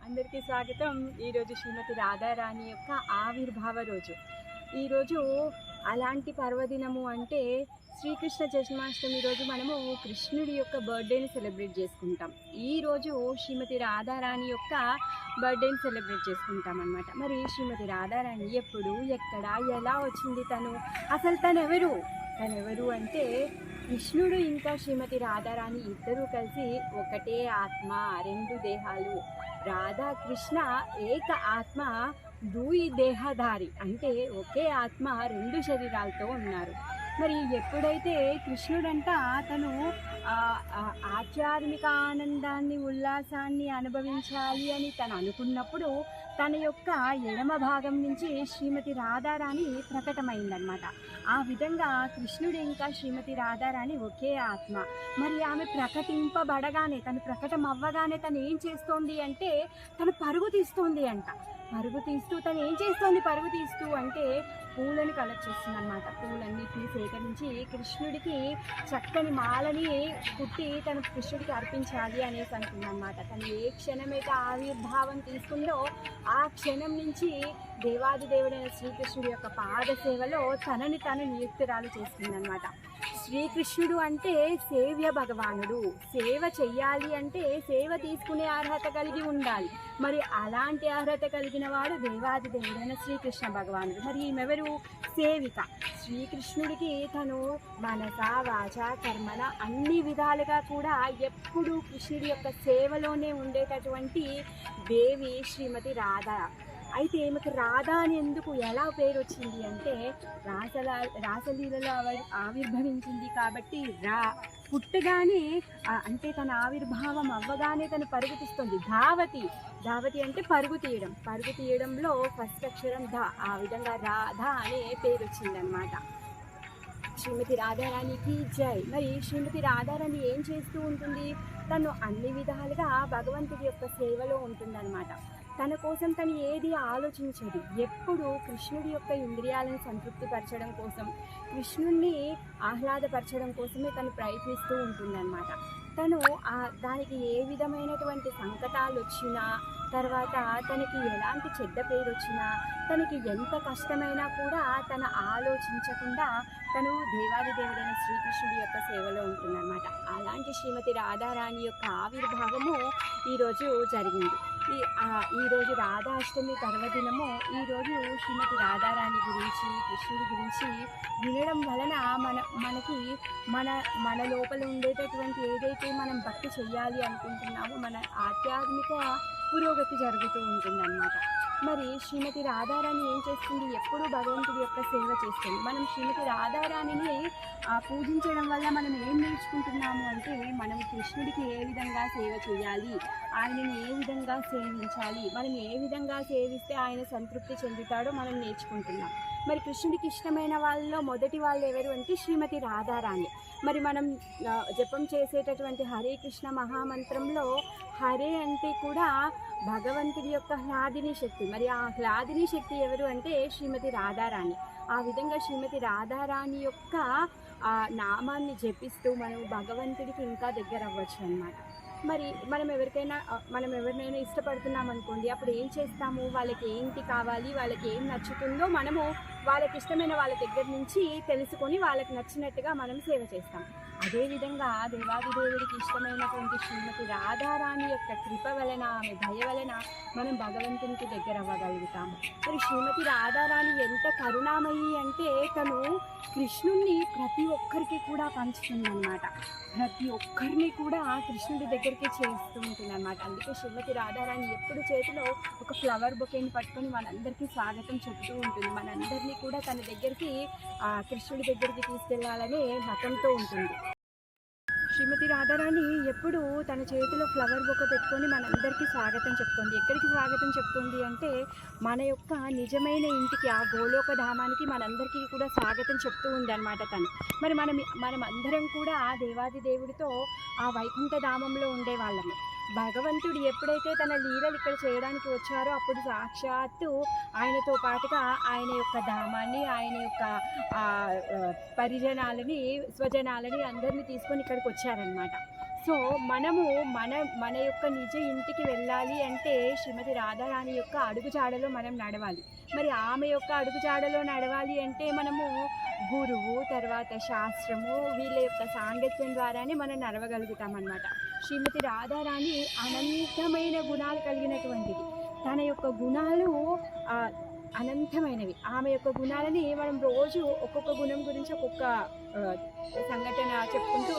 అందరికీ స్వాగతం. ఈరోజు శ్రీమతి రాధారాణి యొక్క ఆవిర్భావ రోజు. ఈరోజు అలాంటి పర్వదినము అంటే శ్రీకృష్ణ జన్మాష్టమి రోజు మనము కృష్ణుడి యొక్క బర్త్డేని సెలబ్రేట్ చేసుకుంటాం. ఈరోజు శ్రీమతి రాధారాణి యొక్క బర్త్డేని సెలబ్రేట్ చేసుకుంటాం అన్నమాట. మరి శ్రీమతి రాధారాణి ఎప్పుడు, ఎక్కడ, ఎలా వచ్చింది, అసలు తనెవరు అంటే కృష్ణుడు ఇంకా శ్రీమతి రాధారాణి ఇద్దరూ కలిసి ఒకటే ఆత్మ, రెండు దేహాలు. రాధాకృష్ణ ఏక ఆత్మ దూయి దేహధారి, అంటే ఒకే ఆత్మ రెండు శరీరాలతో ఉన్నారు. మరి ఎప్పుడైతే కృష్ణుడంట తను ఆధ్యాత్మిక ఆనందాన్ని, ఉల్లాసాన్ని అనుభవించాలి అని తను అనుకున్నప్పుడు తన యొక్క ఎడమ భాగం నుంచి శ్రీమతి రాధారాణి ప్రకటమైందనమాట. ఆ విధంగా కృష్ణుడు ఇంకా శ్రీమతి రాధారాణి ఒకే ఆత్మ. మరి ఆమె ప్రకటింపబడగానే, తను ప్రకటన అవ్వగానే తను ఏం చేస్తోంది అంటే తను పరుగు తీస్తోంది అంట. తను ఏం చేస్తోంది పరుగు తీస్తూ అంటే పూలను కలెక్ట్ చేస్తుంది అనమాట. పూలన్నిటిని సేకరించి కృష్ణుడికి చక్కని మాలని కుట్టి తను కృష్ణుడికి అర్పించాలి అనేసి అనుకుందనమాట. తను ఏ క్షణమైతే ఆవిర్భావం తీసుకుందో ఆ క్షణం నుంచి దేవాది దేవుడైన శ్రీకృష్ణుడి యొక్క పాద సేవలో తనని తను నియుక్తురాలు చేసుకుందనమాట. శ్రీకృష్ణుడు అంటే సేవ్య భగవానుడు. సేవ చెయ్యాలి అంటే సేవ తీసుకునే అర్హత కలిగి ఉండాలి. మరి అలాంటి అర్హత కలిగిన వాడు దేవాది దేవుడైన శ్రీకృష్ణ భగవానుడు. మరి ఈమెవరు? సేవిక. శ్రీకృష్ణుడికి తను మనస, వాచ, కర్మన అన్ని విధాలుగా కూడా ఎప్పుడూ కృష్ణుడి యొక్క సేవలోనే ఉండేటటువంటి దేవి శ్రీమతి రాధా. అయితే ఈమెకు రాధా అని ఎలా పేరు వచ్చింది అంటే రాసలీలలో ఆవిర్భవించింది కాబట్టి పుట్టగానే అంటే తన ఆవిర్భావం అవ్వగానే తను పరుగు తీస్తుంది. ధావతి అంటే పరుగు తీయడంలో ఫస్ట్ అక్షరం ధ. ఆ విధంగా రాధా అనే పేరు వచ్చిందనమాట. శ్రీమతి రాధారాణికి జై. మరి శ్రీమతి రాధారాణి ఏం చేస్తూ ఉంటుంది? తను అన్ని విధాలుగా భగవంతుడి యొక్క సేవలో ఉంటుందన్నమాట. తన కోసం తను ఏది ఆలోచించదు. ఎప్పుడు కృష్ణుడి యొక్క ఇంద్రియాలను సంతృప్తిపరచడం కోసం, కృష్ణుడిని ఆహ్లాదపరచడం కోసమే తను ప్రయత్నిస్తూ ఉంటుందన్నమాట. తను దానికి ఏ విధమైనటువంటి సంకటాలు వచ్చినా, తర్వాత తనకి ఎలాంటి చెడ్డ పేరు వచ్చినా, తనకి ఎంత కష్టమైనా కూడా తను ఆలోచించకుండా తను దేవాది దేవుడైన శ్రీకృష్ణుడి యొక్క సేవలో ఉంటుందన్నమాట. అలాంటి శ్రీమతి రాధారాణి యొక్క ఆవిర్భావము ఈరోజు జరిగింది. ఈరోజు రాధాష్టమి పర్వదినము. ఈరోజు శ్రీమతి రాధారాణి గురించి, కృష్ణుడి గురించి వినడం వలన మనకి మన లోపల ఉండేటటువంటి ఏదైతే మనం భక్తి చెయ్యాలి అనుకుంటున్నామో మన ఆధ్యాత్మిక పురోగతి జరుగుతూ ఉంటుందన్నమాట. మరి శ్రీమతి రాధారాణి ఏం చేస్తుంది? ఎప్పుడూ భగవంతుడి యొక్క సేవ చేస్తుంది. మనం శ్రీమతి రాధారాణిని పూజించడం వల్ల మనం ఏం నేర్చుకుంటున్నాము అంటే మనం కృష్ణుడికి ఏ విధంగా సేవ చేయాలి, ఆయనని ఏ విధంగా సేవించాలి, మనం ఏ విధంగా సేవిస్తే ఆయన సంతృప్తి చెందుతాడో మనం నేర్చుకుంటున్నాం. మరి కృష్ణుడికి ఇష్టమైన వాళ్ళలో మొదటి వాళ్ళు ఎవరు అంటే శ్రీమతి రాధారాణి. మరి మనం జపం చేసేటటువంటి హరే కృష్ణ మహామంత్రంలో హరే అంటే కూడా భగవంతుడి యొక్క హ్లాదిని శక్తి. మరి ఆ హ్లాదిని శక్తి ఎవరు అంటే శ్రీమతి రాధారాణి. ఆ విధంగా శ్రీమతి రాధారాణి యొక్క నామాన్ని జపిస్తూ మనం భగవంతుడికి ఇంకా దగ్గర అవ్వచ్చు అన్నమాట. మరి మనం ఎవరినైనా ఇష్టపడుతున్నాం అనుకోండి, అప్పుడు ఏం చేస్తాము? వాళ్ళకి ఏంటి కావాలి, వాళ్ళకి ఏం నచ్చుతుందో మనము వాళ్ళకి ఇష్టమైన వాళ్ళ దగ్గర నుంచి తెలుసుకొని వాళ్ళకి నచ్చినట్టుగా మనం సేవ చేస్తాం. అదేవిధంగా దేవాది దేవుడికి ఇష్టమైనటువంటి శ్రీమతి రాధారాణి యొక్క కృప వలన, ఆమె దయ వలన మనం భగవంతునికి దగ్గర అవ్వగలుగుతాము. మరి శ్రీమతి రాధారాణి ఎంత కరుణామయి అంటే తను కృష్ణుణ్ణి ప్రతి ఒక్కరికి కూడా పంచుతుందన్నమాట. ప్రతి ఒక్కరిని కూడా కృష్ణుడి దగ్గరికి చేస్తూ ఉంటుంది అన్నమాట. అందుకే శ్రీమతి రాధారాణి ఎప్పుడు చేతిలో ఒక ఫ్లవర్ బొకేని పట్టుకొని మనందరికీ స్వాగతం చెబుతూ ఉంటుంది. మనందరినీ కూడా తన దగ్గరికి కృష్ణుడి దగ్గరికి తీసుకెళ్లాలనే మతంతో ఉంటుంది. శ్రీమతి రాధారాణి ఎప్పుడు తన చేతిలో ఫ్లవర్ బొక్క పెట్టుకొని మనందరికీ స్వాగతం చెప్తుంది. ఎక్కడికి స్వాగతం చెప్తుంది అంటే మన యొక్క నిజమైన ఇంటికి, ఆ గోలోక ధామానికి మనందరికీ కూడా స్వాగతం చెప్తూ ఉంది అనమాట తను. మరి మనం అందరం కూడా దేవాది దేవుడితో ఆ వైకుంఠ ధామంలో ఉండేవాళ్ళము. భగవంతుడు ఎప్పుడైతే తన లీలలు ఇక్కడ చేయడానికి వచ్చారో అప్పుడు సాక్షాత్తు ఆయనతో పాటుగా ఆయన యొక్క ధామాన్ని, ఆయన యొక్క పరిజనాలని, స్వజనాలని అందరినీ తీసుకొని ఇక్కడికి వచ్చారనమాట. సో మనము మన మన యొక్క నిజ ఇంటికి వెళ్ళాలి అంటే శ్రీమతి రాధారాణి యొక్క అడుగుజాడలో మనం నడవాలి. మరి ఆమె యొక్క అడుగుజాడలో నడవాలి అంటే మనము గురువు, తర్వాత శాస్త్రము, వీళ్ళ యొక్క సాంగత్యం ద్వారానే మనం నడవగలుగుతామన్నమాట. శ్రీమతి రాధారాణి అనంతమైన గుణాలు కలిగినటువంటిది. తన యొక్క గుణాలు అనంతమైనవి. ఆమె యొక్క గుణాలని మనం రోజు ఒక్కొక్క గుణం గురించి ఒక్కొక్క సంఘటన చెప్పుకుంటూ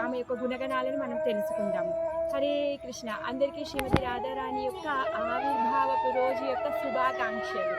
ఆమె యొక్క గుణగణాలను మనం తెలుసుకుందాము. హరే కృష్ణ. అందరికీ శ్రీమతి రాధారాణి యొక్క ఆవిర్భావపు రోజు యొక్క శుభాకాంక్షలు.